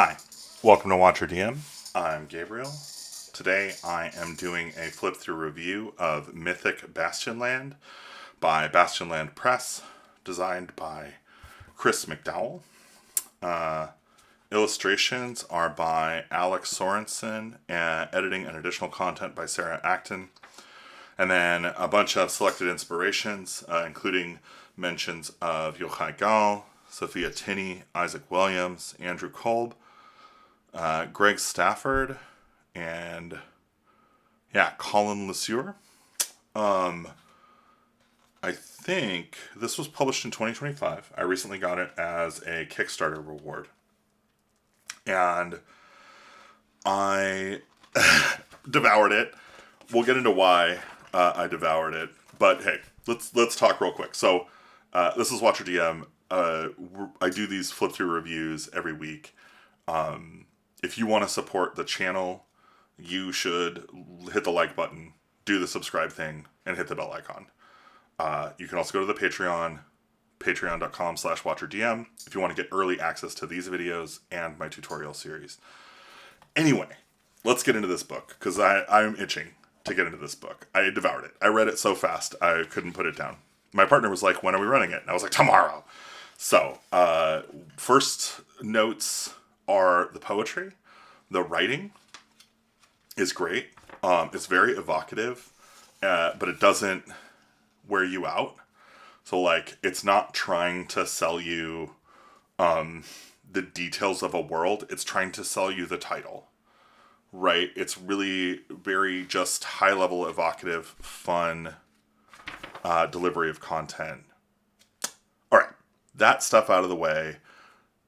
Hi, welcome to Watcher DM. I'm Gabriel. Today I am doing a flip-through review of Mythic Bastionland by Bastionland Press, designed by Chris McDowall. Illustrations are by Alec Sorensen, and editing and additional content by Sarah Acton. And then a bunch of selected inspirations, including mentions of Yochai Gall, Sophia Tinney, Isaac Williams, Andrew Kolb, Greg Stafford, and Colin LeSueur. I think this was published in 2025. I recently got it as a Kickstarter reward. And I devoured it. We'll get into why I devoured it. But hey, let's talk real quick. So this is Watcher DM. I do these flip-through reviews every week. If you want to support the channel, you should hit the like button, do the subscribe thing, and hit the bell icon. You can also go to the Patreon, patreon.com/WatcherDM, if you want to get early access to these videos and my tutorial series. Anyway, let's get into this book, because I'm itching to get into this book. I devoured it. I read it so fast, I couldn't put it down. My partner was like, when are we running it? And I was like, tomorrow. So, first notes are the poetry. The writing is great. It's very evocative, but it doesn't wear you out. So, like, it's not trying to sell you the details of a world. It's trying to sell you the title, right? It's really very just high-level, evocative, fun delivery of content. All right, that stuff out of the way.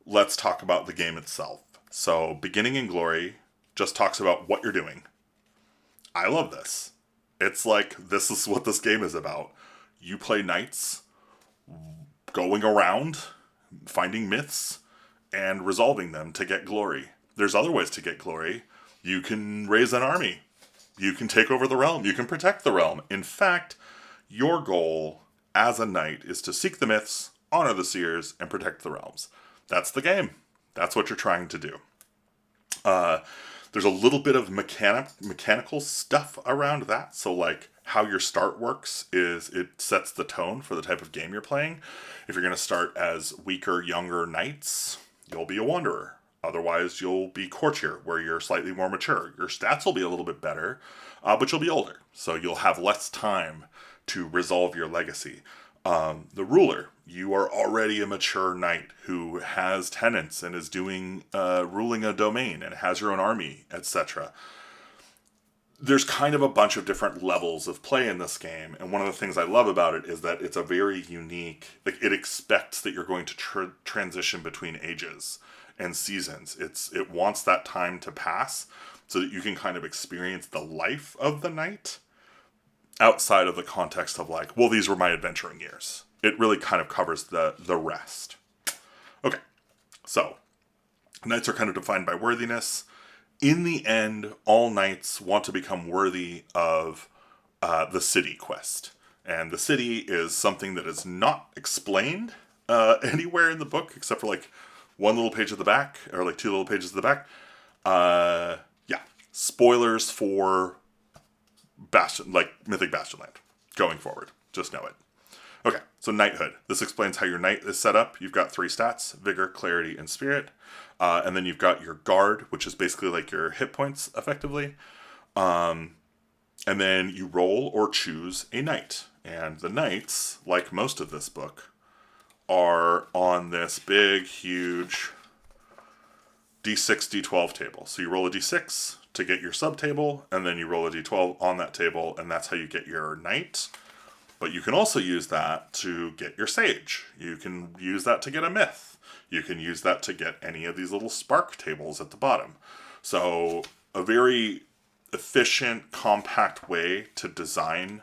Let's talk about the game itself. So, Beginning in Glory just talks about what you're doing. I love this. It's like, this is what this game is about. You play knights, going around, finding myths, and resolving them to get glory. There's other ways to get glory. You can raise an army. You can take over the realm. You can protect the realm. In fact, your goal as a knight is to seek the myths, honor the seers, and protect the realms. That's the game. That's what you're trying to do. There's a little bit of mechanical stuff around that. So, like, how your start works is it sets the tone for the type of game you're playing. If you're going to start as weaker, younger knights, you'll be a wanderer. Otherwise, you'll be courtier, where you're slightly more mature. Your stats will be a little bit better, but you'll be older. So you'll have less time to resolve your legacy. The ruler, you are already a mature knight who has tenants and is doing ruling a domain and has your own army, etc. There's kind of a bunch of different levels of play in this game, and one of the things I love about it is that it's a very unique, like, it expects that you're going to transition between ages and seasons. It wants that time to pass so that you can kind of experience the life of the knight outside of the context of, like, well, these were my adventuring years. It really kind of covers the rest. Okay, so knights are kind of defined by worthiness. In the end, all knights want to become worthy of the city quest. And the city is something that is not explained anywhere in the book, except for, like, one little page at the back, or, like, two little pages at the back. Spoilers for Mythic Bastionland going forward. Just know it. Okay, so knighthood. This explains how your knight is set up. You've got 3 stats: vigor, clarity, and spirit. And then you've got your guard, which is basically like your hit points, effectively. And then you roll or choose a knight. And the knights, like most of this book, are on this big, huge D6, D12 table. So you roll a D6 to get your sub-table, and then you roll a D12 on that table, and that's how you get your knight. But you can also use that to get your sage. You can use that to get a myth. You can use that to get any of these little spark tables at the bottom. So a very efficient, compact way to design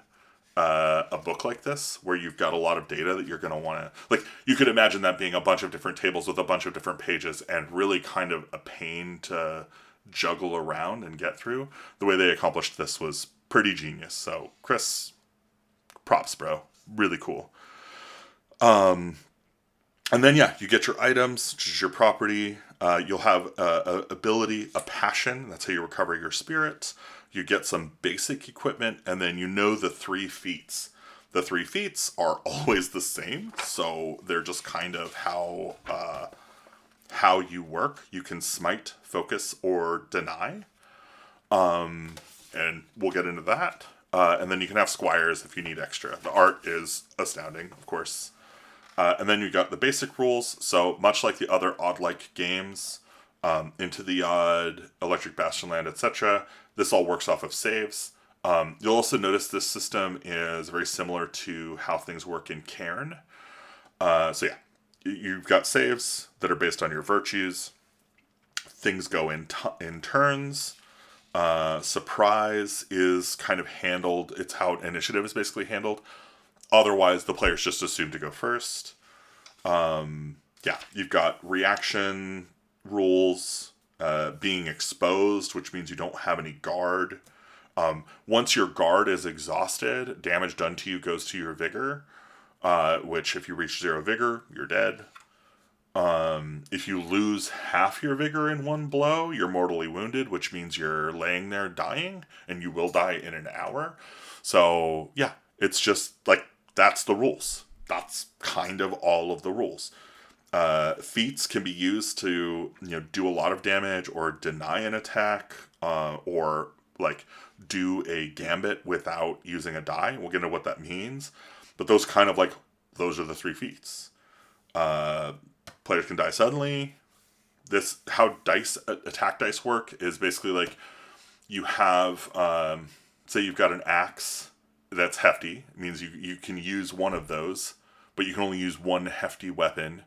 a book like this, where you've got a lot of data that you're going to want to... Like, you could imagine that being a bunch of different tables with a bunch of different pages and really kind of a pain to juggle around and get through. The way they accomplished this was pretty genius. So, Chris, props, bro. Really cool. And then, you get your items, which is your property. You'll have a ability, a passion. That's how you recover your spirit. You get some basic equipment, and then you know the 3 feats. The 3 feats are always the same, so they're just kind of how you work. You can smite, focus, or deny. And we'll get into that. And then you can have squires if you need extra. The art is astounding, of course. And then you got the basic rules. So much like the other odd-like games, Into the Odd, Electric Bastionland, etc., this all works off of saves. You'll also notice this system is very similar to how things work in Cairn. So yeah, you've got saves that are based on your virtues. Things go in turns. Surprise is kind of handled. It's how initiative is basically handled. Otherwise, the players just assume to go first. Yeah, you've got reaction rules, being exposed, which means you don't have any guard. Once your guard is exhausted, damage done to you goes to your vigor, which if you reach 0 vigor, you're dead. If you lose half your vigor in one blow, you're mortally wounded, which means you're laying there dying, and you will die in an hour. So, yeah, it's just, like, that's the rules. That's kind of all of the rules. Feats can be used to, do a lot of damage, or deny an attack, or, like, do a gambit without using a die. We'll get into what that means. But those kind of, like, those are the 3 feats. Players can die suddenly. How attack dice work is basically like you have, say you've got an axe that's hefty. It means you can use one of those, but you can only use one hefty weapon.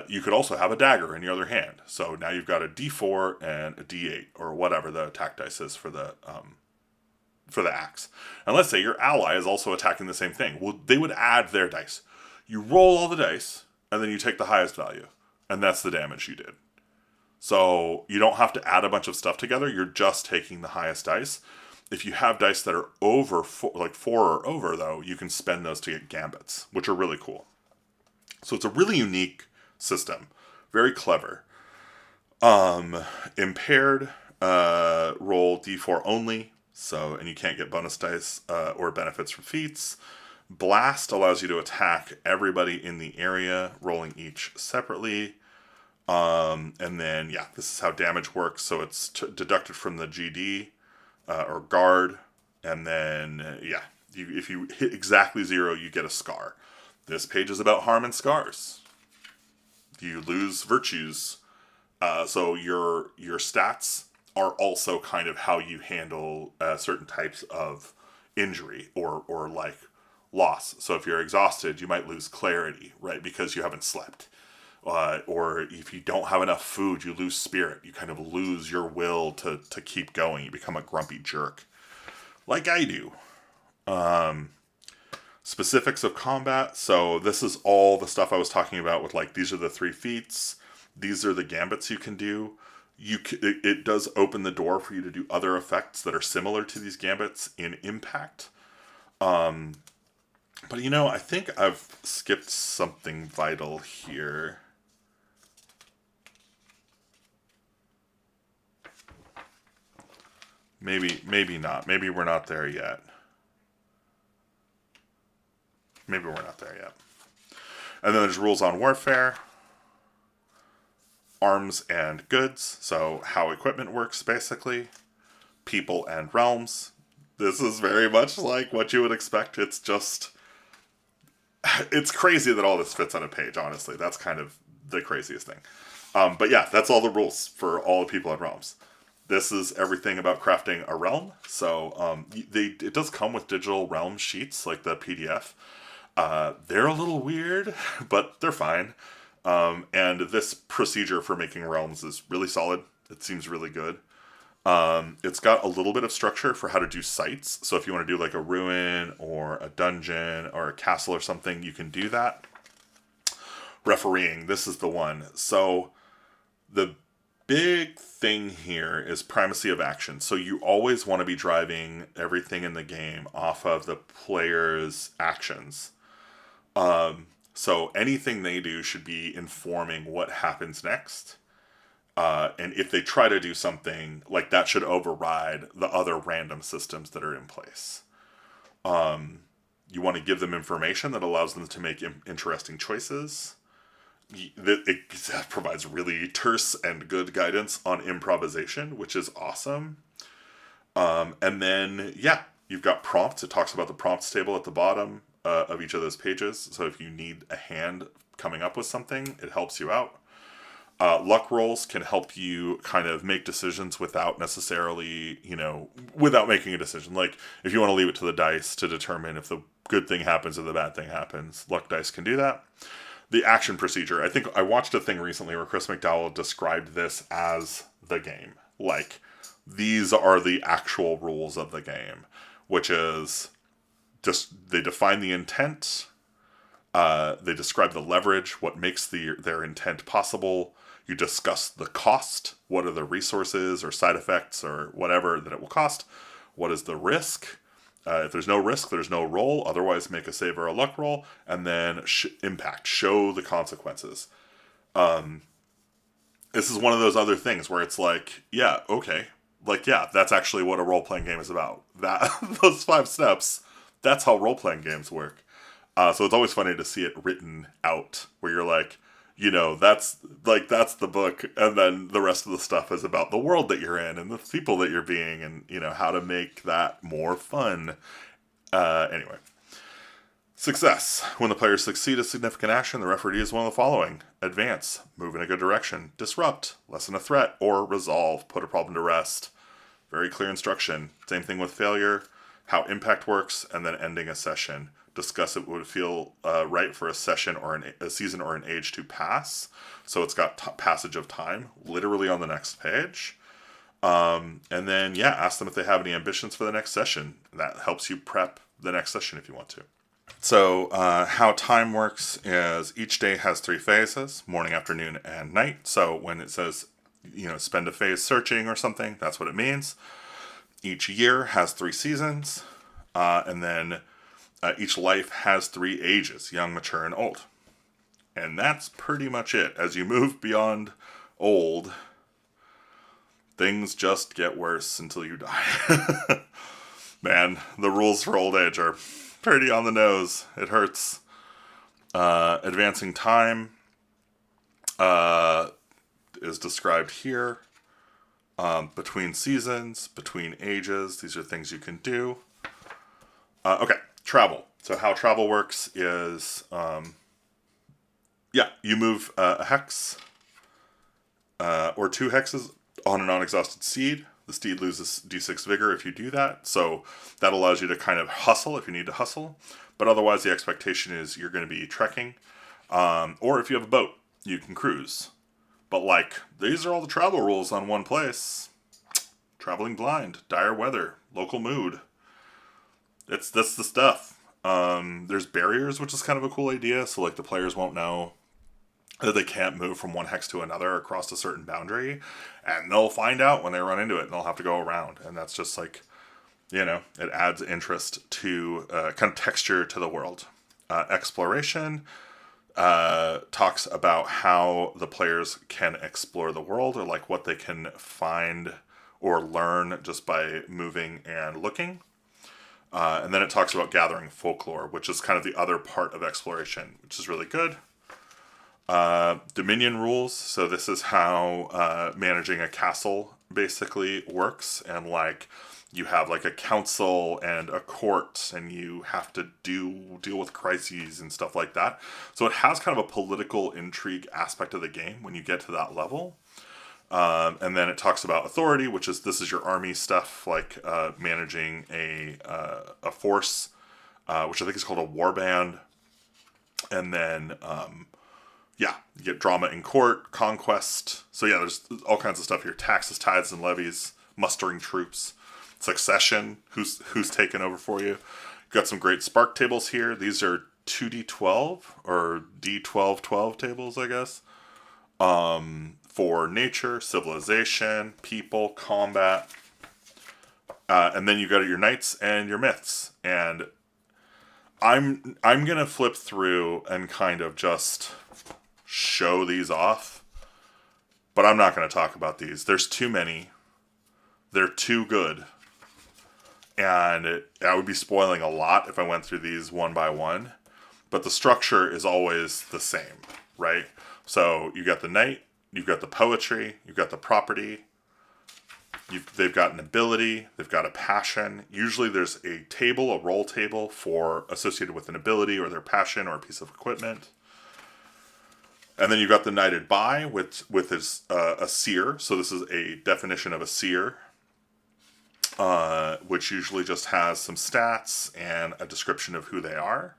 You could also have a dagger in your other hand. So now you've got a D4 and a D8, or whatever the attack dice is for the axe. And let's say your ally is also attacking the same thing. Well, they would add their dice. You roll all the dice, and then you take the highest value. And that's the damage you did. So you don't have to add a bunch of stuff together. You're just taking the highest dice. If you have dice that are over, 4 or over, though, you can spend those to get gambits, which are really cool. So it's a really unique system. Very clever. Impaired, roll D4 only. And you can't get bonus dice or benefits from feats. Blast allows you to attack everybody in the area, rolling each separately. And then, yeah, this is how damage works. So it's deducted from the GD or guard. And then, yeah, if you hit exactly 0, you get a scar. This page is about harm and scars. You lose virtues. So your stats are also kind of how you handle certain types of injury or like loss. So if you're exhausted, you might lose clarity, right? Because you haven't slept. Or if you don't have enough food, you lose spirit. You kind of lose your will to keep going. You become a grumpy jerk. Like I do. Specifics of combat. So this is all the stuff I was talking about with like, these are the 3 feats. These are the gambits you can do. It does open the door for you to do other effects that are similar to these gambits in impact. But I think I've skipped something vital here. Maybe not. Maybe we're not there yet. And then there's rules on warfare. Arms and goods. So how equipment works, basically. People and realms. This is very much like what you would expect. It's crazy that all this fits on a page, honestly. That's kind of the craziest thing. But yeah, that's all the rules for all the people and realms. This is everything about crafting a realm. So it does come with digital realm sheets, like the PDF. They're a little weird, but they're fine. And this procedure for making realms is really solid. It seems really good. It's got a little bit of structure for how to do sites. So if you want to do like a ruin or a dungeon or a castle or something, you can do that. Refereeing, this is the one. So the big thing here is primacy of action. So you always want to be driving everything in the game off of the player's actions. So anything they do should be informing what happens next. And if they try to do something, like, that should override the other random systems that are in place. You want to give them information that allows them to make interesting choices. It provides really terse and good guidance on improvisation, which is awesome. And then, yeah, you've got prompts. It talks about the prompts table at the bottom of each of those pages. So if you need a hand coming up with something, it helps you out. Luck rolls can help you kind of make decisions without necessarily, without making a decision. Like, if you want to leave it to the dice to determine if the good thing happens or the bad thing happens, luck dice can do that. The action procedure. I think I watched a thing recently where Chris McDowall described this as the game. Like, these are the actual rules of the game, which is just, they define the intent, they describe the leverage, what makes their intent possible. You discuss the cost, what are the resources or side effects or whatever that it will cost. What is the risk? If there's no risk, there's no roll. Otherwise, make a save or a luck roll. And then impact, show the consequences. This is one of those other things where it's like, yeah, okay. Like, yeah, that's actually what a role-playing game is about. That those 5 steps, that's how role-playing games work. So it's always funny to see it written out where you're like, that's the book, and then the rest of the stuff is about the world that you're in and the people that you're being, and how to make that more fun. Anyway, success. When the players succeed a significant action, the referee does one of the following: advance, move in a good direction, disrupt, lessen a threat, or resolve, put a problem to rest. Very clear instruction. Same thing with failure, how impact works, and then ending a session. Discuss it would feel right for a session or a season or an age to pass. So it's got passage of time literally on the next page. And then, yeah, ask them if they have any ambitions for the next session. That helps you prep the next session if you want to. So how time works is each day has 3 phases: morning, afternoon, and night. So when it says, spend a phase searching or something, that's what it means. Each year has 3 seasons. And then each life has 3 ages: young, mature, and old. And that's pretty much it. As you move beyond old, things just get worse until you die. Man, the rules for old age are pretty on the nose. It hurts. Advancing time is described here. Between seasons, between ages, these are things you can do. Okay. Travel. So how travel works is, you move a hex or 2 hexes on a non-exhausted steed. The steed loses d6 vigor if you do that. So that allows you to kind of hustle if you need to hustle. But otherwise, the expectation is you're going to be trekking. Or if you have a boat, you can cruise. But these are all the travel rules on one place. Traveling blind, dire weather, local mood. That's the stuff. There's barriers, which is kind of a cool idea. So the players won't know that they can't move from one hex to another across a certain boundary, and they'll find out when they run into it, and they'll have to go around. And that's just it adds interest to kind of texture to the world. Exploration talks about how the players can explore the world, or what they can find or learn just by moving and looking. And then it talks about gathering folklore, which is kind of the other part of exploration, which is really good. Dominion rules. So this is how managing a castle basically works. And you have a council and a court, and you have to deal with crises and stuff like that. So it has kind of a political intrigue aspect of the game when you get to that level. And then it talks about authority, this is your army stuff, managing a force, which I think is called a warband. And then, you get drama in court, conquest. So yeah, there's all kinds of stuff here: taxes, tithes, and levies, mustering troops, succession, who's taken over for you. You've got some great spark tables here. These are 2d12 or d12-12 tables, I guess. For nature, civilization, people, combat. And then you got your knights and your myths. And I'm gonna flip through and kind of just show these off. But I'm not going to talk about these. There's too many. They're too good. And I would be spoiling a lot if I went through these one by one. But the structure is always the same, right? So you got the knight, you've got the poetry, you've got the property, they've got an ability, they've got a passion. Usually there's a table, a roll table associated with an ability or their passion or a piece of equipment. And then you've got the knighted by with his a seer. So this is a definition of a seer, which usually just has some stats and a description of who they are.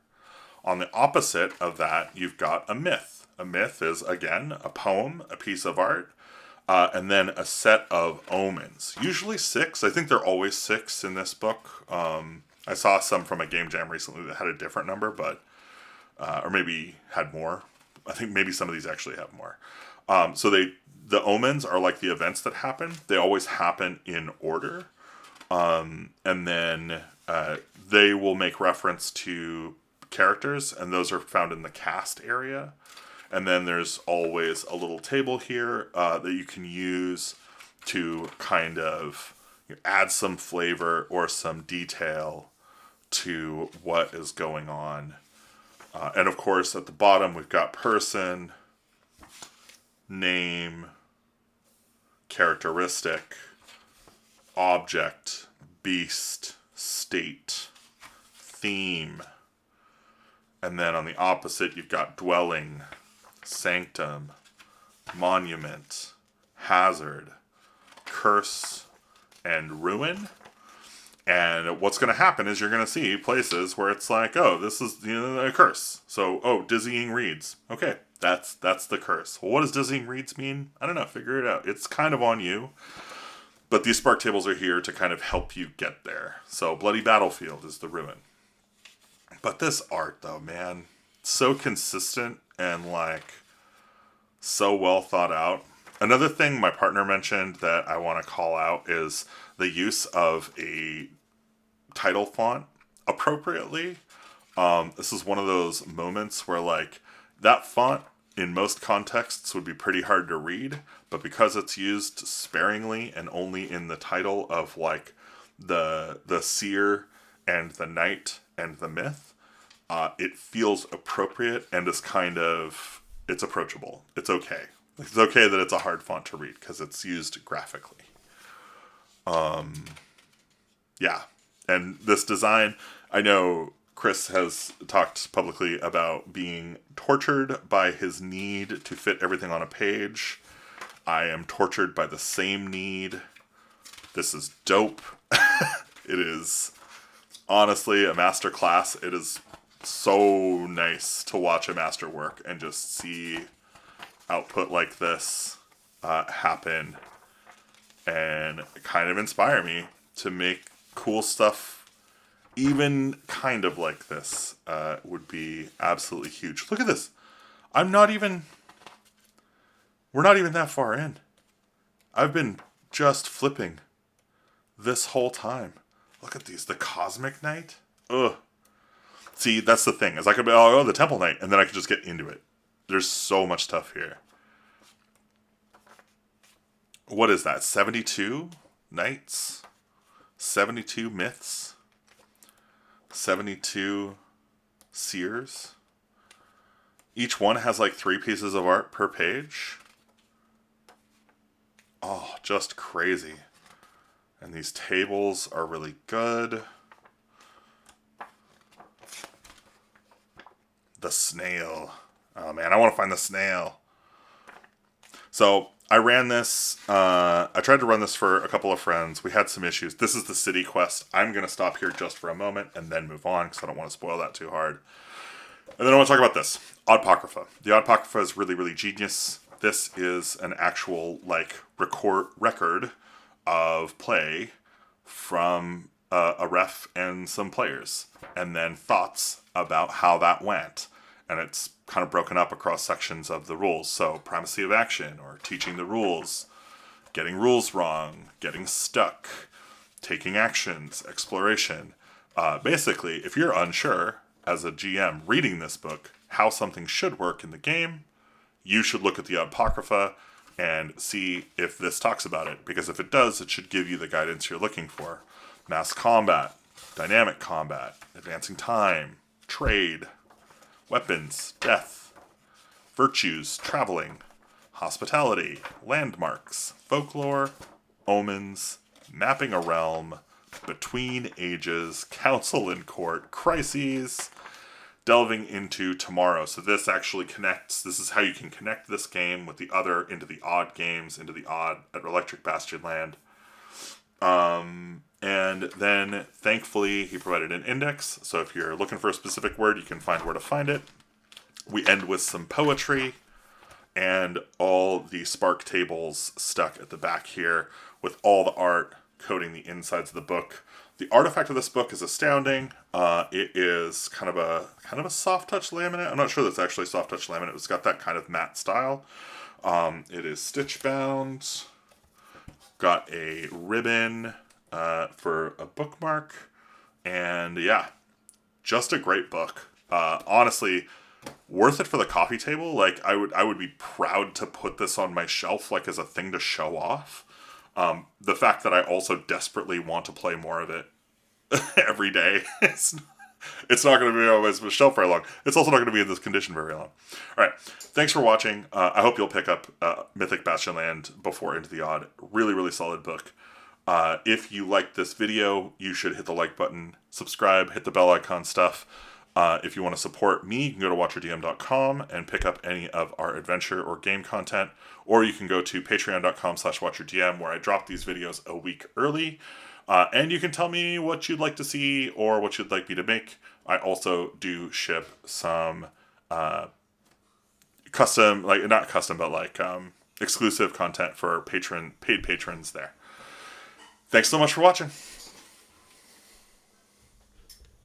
On the opposite of that, you've got a myth. A myth is, again, a poem, a piece of art, and then a set of omens. Usually 6. I think they're always 6 in this book. I saw some from a game jam recently that had a different number, but or maybe had more. I think maybe some of these actually have more. So the omens are like the events that happen. They always happen in order. And then they will make reference to characters, and those are found in the cast area. And then there's always a little table here that you can use to kind of add some flavor or some detail to what is going on. And of course, at the bottom, we've got person, name, characteristic, object, beast, state, theme. And then on the opposite, you've got dwelling, sanctum, monument, hazard, curse, and ruin. And what's going to happen is you're going to see places where it's like, oh, this is a curse. So, oh, dizzying reeds. Okay, that's the curse. Well, what does dizzying reeds mean? I don't know. Figure it out. It's kind of on you. But these spark tables are here to kind of help you get there. So, bloody battlefield is the ruin. But this art, though, man, so consistent and, like, so well thought out. Another thing my partner mentioned that I want to call out is the use of a title font appropriately. This is one of those moments where, like, that font in most contexts would be pretty hard to read, but because it's used sparingly and only in the title of, like, the seer and the knight and the myth, it feels appropriate and is kind of, it's approachable. It's okay. It's okay that it's a hard font to read because it's used graphically. Yeah. And this design, I know Chris has talked publicly about being tortured by his need to fit everything on a page. I am tortured by the same need. This is dope. It is honestly a masterclass. It is so nice to watch a master work and just see output like this happen and kind of inspire me to make cool stuff even kind of like this. Would be absolutely huge. Look at this. We're not even that far in. I've been just flipping this whole time. Look at these. The Cosmic Knight. Ugh. See, that's the thing. Is I could be, oh, the Temple Knight, and then I could just get into it. There's so much stuff here. What is that? 72 knights? 72 myths? 72 seers? Each one has like 3 pieces of art per page. Oh, just crazy. And these tables are really good. The snail. Oh man, I want to find the snail. So I ran this. I tried to run this for a couple of friends. We had some issues. This is the city quest. I'm going to stop here just for a moment and then move on because I don't want to spoil that too hard. And then I want to talk about this. Apocrypha. The Apocrypha is really, really genius. This is an actual like record of play from a ref and some players, and then thoughts about how that went. And it's kind of broken up across sections of the rules. So primacy of action, or teaching the rules, getting rules wrong, getting stuck, taking actions, exploration. Basically, if you're unsure as a GM reading this book how something should work in the game, you should look at the Apocrypha and see if this talks about it, because if it does, it should give you the guidance you're looking for. Mass combat, dynamic combat, advancing time, trade, weapons, death, virtues, traveling, hospitality, landmarks, folklore, omens, mapping a realm, between ages, council and court, crises, delving into tomorrow. So this actually connects, this is how you can connect this game with the other, into the odd games, into the odd at Electric Bastionland. And then thankfully he provided an index, so if you're looking for a specific word, you can find where to find it. We end with some poetry and all the spark tables stuck at the back here with all the art coating the insides of the book. The artifact of this book is astounding. It is kind of a soft touch laminate. I'm not sure that's actually soft touch laminate. It's got that kind of matte style. It is stitch bound. Got a ribbon for a bookmark, and yeah, just a great book. Honestly, worth it for the coffee table. Like I would be proud to put this on my shelf, like as a thing to show off. The fact that I also desperately want to play more of it every day. It's not going to be on my shelf very long. It's also not going to be in this condition very long. All right. Thanks for watching. I hope you'll pick up Mythic Bastionland before Into the Odd. Really, really solid book. If you liked this video, you should hit the like button, subscribe, hit the bell icon stuff. If you want to support me, you can go to watchyourdm.com and pick up any of our adventure or game content, or you can go to patreon.com/watchyourdm, where I drop these videos a week early. And you can tell me what you'd like to see or what you'd like me to make. I also do ship some custom, like not custom, but like exclusive content for paid patrons there. Thanks so much for watching.